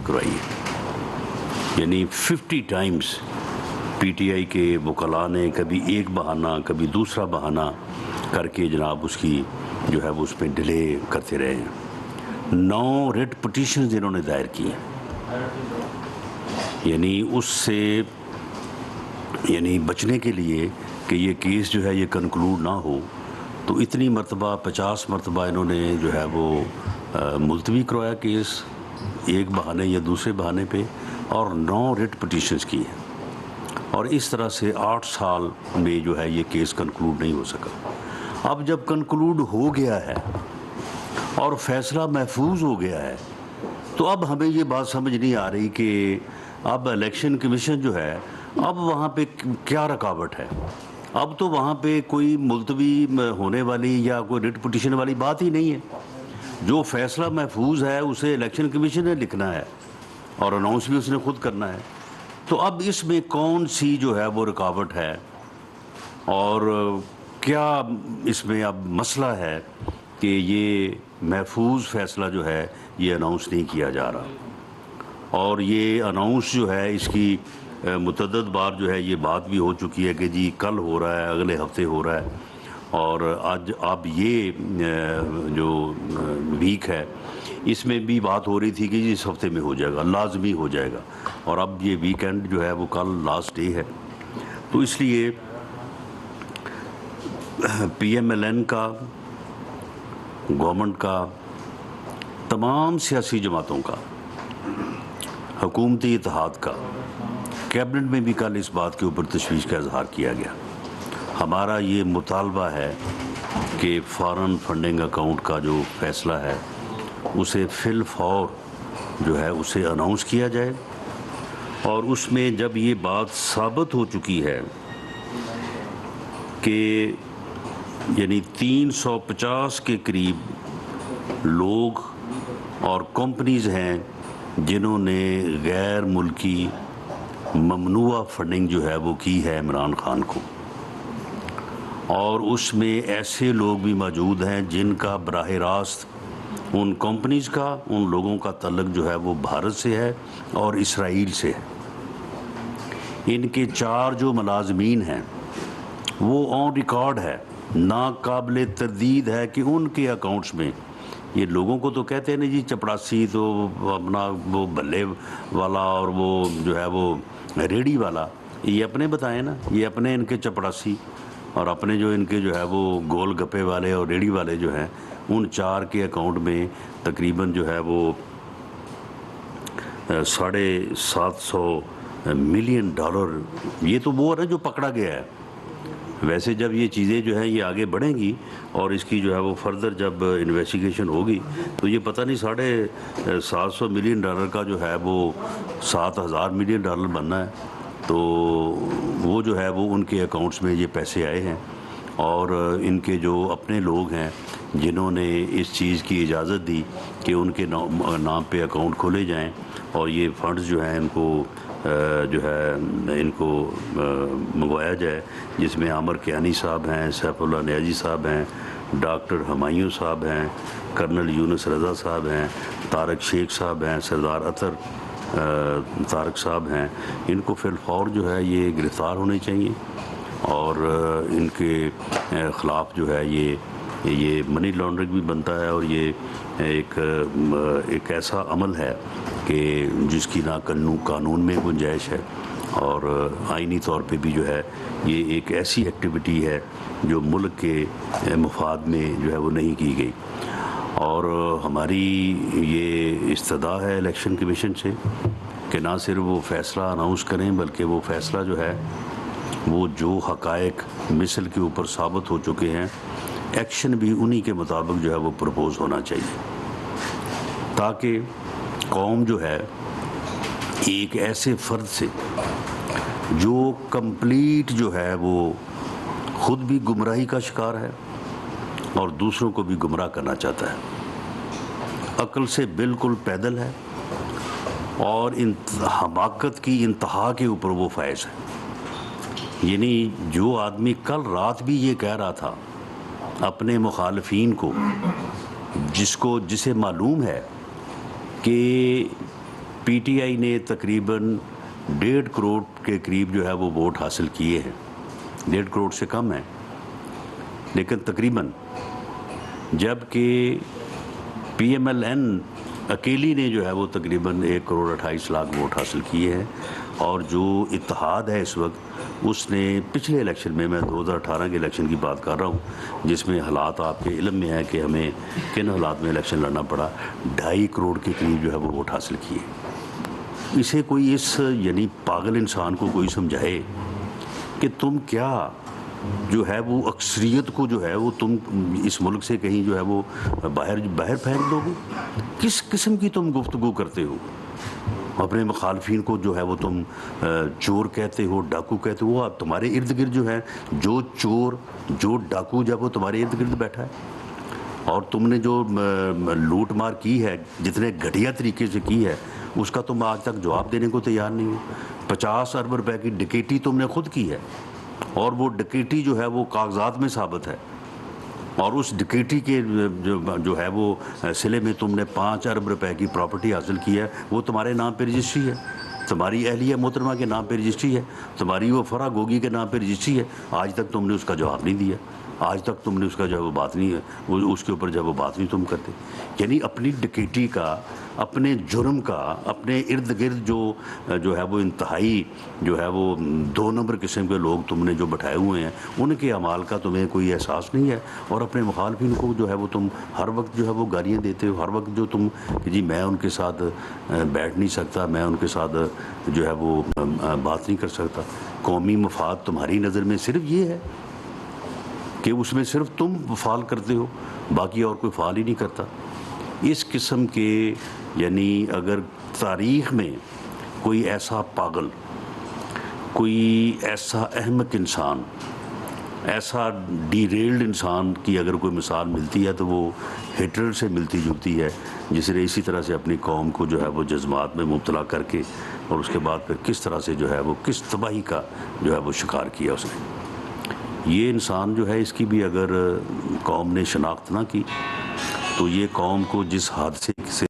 کروائی ہے. یعنی 50 ٹائمز پی ٹی آئی کے وکلاء نے کبھی ایک بہانہ کبھی دوسرا بہانہ کر کے جناب اس کی جو ہے وہ اس میں ڈیلے کرتے رہے ہیں. 9 ریٹ پٹیشنز انہوں نے دائر کی ہیں. یعنی اس سے بچنے کے لیے کہ یہ کیس جو ہے یہ کنکلوڈ نہ ہو تو اتنی مرتبہ 50 مرتبہ انہوں نے جو ہے وہ ملتوی کروایا کیس ایک بہانے یا دوسرے بہانے پہ، اور 9 ریٹ پٹیشنز کی ہیں. اور اس طرح سے 8 سال میں جو ہے یہ کیس کنکلوڈ نہیں ہو سکا. اب جب کنکلوڈ ہو گیا ہے اور فیصلہ محفوظ ہو گیا ہے تو اب ہمیں یہ بات سمجھ نہیں آ رہی کہ اب الیکشن کمیشن جو ہے اب وہاں پہ کیا رکاوٹ ہے. اب تو وہاں پہ کوئی ملتوی ہونے والی یا کوئی ریٹ پٹیشن والی بات ہی نہیں ہے. جو فیصلہ محفوظ ہے اسے الیکشن کمیشن نے لکھنا ہے اور اناؤنس بھی اس نے خود کرنا ہے. تو اب اس میں کون سی جو ہے وہ رکاوٹ ہے اور کیا اس میں اب مسئلہ ہے کہ یہ محفوظ فیصلہ جو ہے یہ اناؤنس نہیں کیا جا رہا. اور یہ اناؤنس جو ہے اس کی متعدد بار جو ہے یہ بات بھی ہو چکی ہے کہ جی کل ہو رہا ہے، اگلے ہفتے ہو رہا ہے. اور آج اب یہ جو ویک ہے اس میں بھی بات ہو رہی تھی کہ اس ہفتے میں ہو جائے گا، لازمی ہو جائے گا. اور اب یہ ویکینڈ جو ہے وہ کل لاسٹ ڈے ہے. تو اس لیے پی ایم ایل این کا، گورنمنٹ کا، تمام سیاسی جماعتوں کا، حکومتی اتحاد کا، کیبنٹ میں بھی کل اس بات کے اوپر تشویش کا اظہار کیا گیا. ہمارا یہ مطالبہ ہے کہ فارن فنڈنگ اکاؤنٹ کا جو فیصلہ ہے اسے فی الفور جو ہے اسے اناؤنس کیا جائے. اور اس میں جب یہ بات ثابت ہو چکی ہے کہ یعنی 350 کے قریب لوگ اور کمپنیز ہیں جنہوں نے غیر ملکی ممنوعہ فنڈنگ جو ہے وہ کی ہے عمران خان کو، اور اس میں ایسے لوگ بھی موجود ہیں جن کا براہ راست ان کمپنیز کا، ان لوگوں کا تعلق جو ہے وہ بھارت سے ہے اور اسرائیل سے ہے. ان کے 4 جو ملازمین ہیں وہ آن ریکارڈ ہے، ناقابل تردید ہے کہ ان کے اکاؤنٹس میں یہ لوگوں کو تو کہتے ہیں نا جی چپڑاسی تو اپنا وہ بلے والا اور وہ جو ہے وہ ریڑھی والا، یہ اپنے بتائیں نا، یہ اپنے ان کے چپڑاسی اور اپنے جو ان کے جو ہے وہ گول گپے والے اور ریڑھی والے جو ہیں ان 4 کے اکاؤنٹ میں تقریباً جو ہے وہ $750 ملین. یہ تو وہ ہے نا جو پکڑا گیا ہے. ویسے جب یہ چیزیں جو ہیں یہ آگے بڑھیں گی اور اس کی جو ہے وہ فردر جب انویسٹیگیشن ہوگی تو یہ پتہ نہیں $750 ملین کا جو ہے وہ $7,000 ملین بننا ہے. تو وہ جو ہے وہ ان کے اکاؤنٹس میں یہ پیسے آئے ہیں، اور ان کے جو اپنے لوگ ہیں جنہوں نے اس چیز کی اجازت دی کہ ان کے نام پہ اکاؤنٹ کھولے جائیں اور یہ فنڈز جو ہیں ان کو جو ہے ان کو منگوایا جائے، جس میں عامر کیانی صاحب ہیں، سیف اللہ نیازی صاحب ہیں، ڈاکٹر ہمایوں صاحب ہیں، کرنل یونس رضا صاحب ہیں، طارق شیخ صاحب ہیں، سردار اطہر طارق صاحب ہیں. ان کو فی الفور جو ہے یہ گرفتار ہونے چاہیے، اور ان کے خلاف جو ہے یہ منی لانڈرنگ بھی بنتا ہے، اور یہ ایک ایسا عمل ہے کہ جس کی نہ قانون میں گنجائش ہے، اور آئینی طور پہ بھی جو ہے یہ ایک ایسی ایکٹیویٹی ہے جو ملک کے مفاد میں جو ہے وہ نہیں کی گئی. اور ہماری یہ استدعا ہے الیکشن کمیشن سے کہ نہ صرف وہ فیصلہ اناؤنس کریں بلکہ وہ فیصلہ جو ہے وہ جو حقائق مثل کے اوپر ثابت ہو چکے ہیں ایکشن بھی انہی کے مطابق جو ہے وہ پرپوز ہونا چاہیے، تاکہ قوم جو ہے ایک ایسے فرد سے جو کمپلیٹ جو ہے وہ خود بھی گمراہی کا شکار ہے اور دوسروں کو بھی گمراہ کرنا چاہتا ہے، عقل سے بالکل پیدل ہے اور حماقت کی انتہا کے اوپر وہ فائز ہے. یعنی جو آدمی کل رات بھی یہ کہہ رہا تھا اپنے مخالفین کو، جسے معلوم ہے کہ پی ٹی آئی نے تقریباً 1.5 کروڑ کے قریب جو ہے وہ ووٹ حاصل کیے ہیں، 1.5 کروڑ سے کم ہیں لیکن تقریباً، جبکہ پی ایم ایل این اکیلی نے جو ہے وہ تقریباً 1 کروڑ 28 لاکھ ووٹ حاصل کیے ہیں، اور جو اتحاد ہے اس وقت اس نے پچھلے الیکشن میں 2018 کے الیکشن کی بات کر رہا ہوں جس میں حالات آپ کے علم میں ہے کہ ہمیں کن حالات میں الیکشن لڑنا پڑا، 2.5 کروڑ کے قریب جو ہے وہ ووٹ حاصل کیے۔ اسے کوئی یعنی پاگل انسان کو کوئی سمجھائے کہ تم کیا جو ہے وہ اکثریت کو جو ہے وہ تم اس ملک سے کہیں جو ہے وہ باہر پھینک دو گے؟ کس قسم کی تم گفتگو کرتے ہو؟ اپنے مخالفین کو جو ہے وہ تم چور کہتے ہو، ڈاکو کہتے ہو، وہ تمہارے ارد گرد جو ہے جو چور جو ڈاکو جب وہ تمہارے ارد گرد بیٹھا ہے، اور تم نے جو لوٹ مار کی ہے جتنے گھٹیا طریقے سے کی ہے اس کا تم آج تک جواب دینے کو تیار نہیں ہو۔ 50 ارب روپے کی ڈکیٹی تم نے خود کی ہے، اور وہ ڈکیٹی جو ہے وہ کاغذات میں ثابت ہے، اور اس ڈکیٹی کے جو ہے وہ سلے میں تم نے 5 ارب روپے کی پراپرٹی حاصل کی ہے، وہ تمہارے نام پہ رجسٹری ہے، تمہاری اہلیہ محترمہ کے نام پہ رجسٹری ہے، تمہاری وہ فرح گوگی کے نام پہ رجسٹری ہے۔ آج تک تم نے اس کا جواب نہیں دیا، آج تک تم نے اس کا جو ہے وہ بات نہیں ہے، اس کے اوپر جو ہے وہ بات نہیں تم کرتے۔ یعنی اپنی ڈکیٹی کا، اپنے جرم کا، اپنے ارد گرد جو ہے وہ انتہائی جو ہے وہ 2 نمبر قسم کے لوگ تم نے جو بٹھائے ہوئے ہیں ان کے اعمال کا تمہیں کوئی احساس نہیں ہے، اور اپنے مخالفین کو جو ہے وہ تم ہر وقت جو ہے وہ گالیاں دیتے ہو، ہر وقت جو تم کہ جی میں ان کے ساتھ بیٹھ نہیں سکتا، میں ان کے ساتھ جو ہے وہ بات نہیں کر سکتا۔ قومی مفاد تمہاری نظر میں صرف یہ ہے کہ اس میں صرف تم فعال کرتے ہو، باقی اور کوئی فعال ہی نہیں کرتا۔ اس قسم کے یعنی اگر تاریخ میں کوئی ایسا پاگل، کوئی ایسا احمق انسان، ایسا ڈی ریلڈ انسان کی اگر کوئی مثال ملتی ہے تو وہ ہٹلر سے ملتی جلتی ہے، جس نے اسی طرح سے اپنی قوم کو جو ہے وہ جذبات میں مبتلا کر کے اور اس کے بعد پھر کس طرح سے جو ہے وہ کس تباہی کا جو ہے وہ شکار کیا اس نے۔ یہ انسان جو ہے اس کی بھی اگر قوم نے شناخت نہ کی تو یہ قوم کو جس حادثے سے